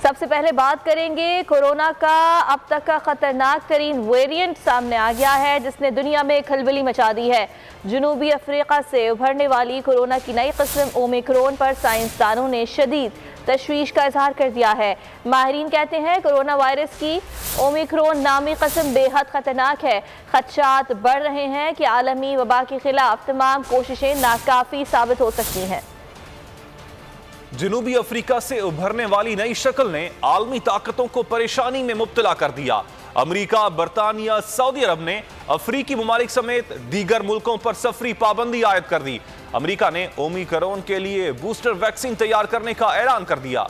सबसे पहले बात करेंगे कोरोना का। अब तक का खतरनाक तरीन वेरिएंट सामने आ गया है जिसने दुनिया में खलबली मचा दी है। जनूबी अफ्रीका से उभरने वाली कोरोना की नई किस्म ओमिक्रॉन पर साइंसदानों ने शदीद तशवीश का इजहार कर दिया है। माहिरीन कहते हैं कोरोना वायरस की ओमिक्रॉन नामी किस्म बेहद खतरनाक है। खदशात बढ़ रहे हैं कि आलमी वबा के खिलाफ तमाम कोशिशें नाकाफी साबित हो सकती हैं। जनूबी अफ्रीका से उभरने वाली नई शक्ल ने आलमी ताकतों को परेशानी में मुब्तला कर दिया। अमेरिका, बरतानिया, सऊदी अरब ने अफ्रीकी ममालिक समेत दीगर मुल्कों पर सफरी पाबंदी आयद कर दी। अमेरिका ने ओमिक्रॉन के लिए बूस्टर वैक्सीन तैयार करने का ऐलान कर दिया।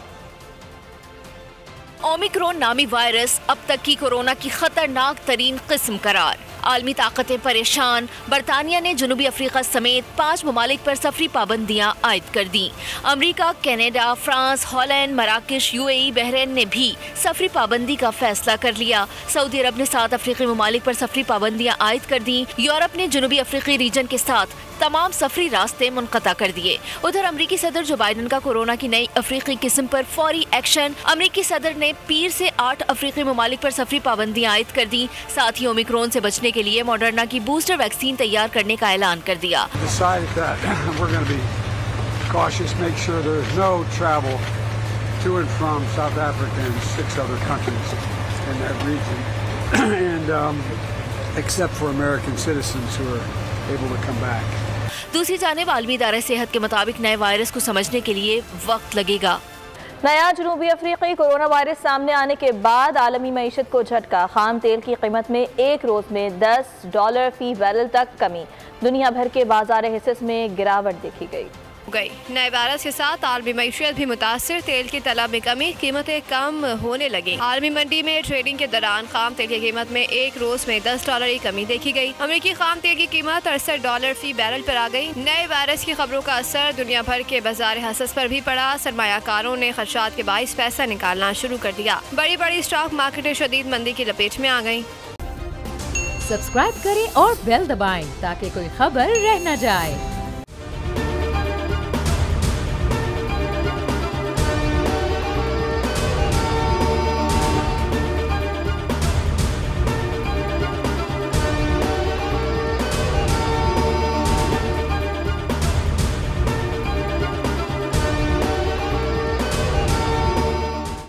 ओमिक्रॉन नामी वायरस अब तक की कोरोना की खतरनाक तरीन किस्म करार। आलमी ताकतें परेशान। बरतानिया ने जनूबी अफ्रीका समेत 5 ममालिक पर सफरी पाबंदियां आयद कर दी। अमेरिका, कनाडा, फ्रांस, हॉलैंड, मराकश, यूएई, बहरीन ने भी सफरी पाबंदी का फैसला कर लिया। सऊदी अरब ने 7 अफ्रीकी ममालिक पर सफरी पाबंदियां आयद कर दी। यूरोप ने जनूबी अफ्रीकी रीजन के साथ तमाम सफरी रास्ते मुनक़ता कर दिए। उधर अमरीकी सदर जो बाइडन का कोरोना की नई अफ्रीकी किस्म पर फौरी एक्शन। अमरीकी सदर ने पीर से 8 अफ्रीकी ममालिक पर सफरी पाबंदियां आयद कर दी। साथ ही ओमिक्रॉन से बचने के लिए मॉडर्ना की बूस्टर वैक्सीन तैयार करने का ऐलान कर दिया। दूसरी जानिब आलमी इदारे सेहत के मुताबिक नए वायरस को समझने के लिए वक्त लगेगा। नया जनूबी अफ्रीकी कोरोना वायरस सामने आने के बाद आलमी मईशत को झटका। खाम तेल की कीमत में एक रोज में $10 फी बैरल तक कमी। दुनिया भर के बाजार हिस्से में गिरावट देखी गई। नए वायरस के साथ आलमी मईशत भी मुतासर। तेल की तलब में कमी, कीमतें कम होने लगी। आलमी मंडी में ट्रेडिंग के दौरान खाम तेल की कीमत में एक रोज में $10 की कमी देखी गई। अमेरिकी खाम तेल की कीमत $68 फी बैरल पर आ गई। नए वायरस की खबरों का असर दुनिया भर के बाजार हसस पर भी पड़ा। सरमायाकारों ने खदशात के बाइस पैसा निकालना शुरू कर दिया। बड़ी बड़ी स्टॉक मार्केटें शदीद मंदी की लपेट में आ गयी। सब्सक्राइब करें और बेल दबाएं ताकि कोई खबर रह न जाए।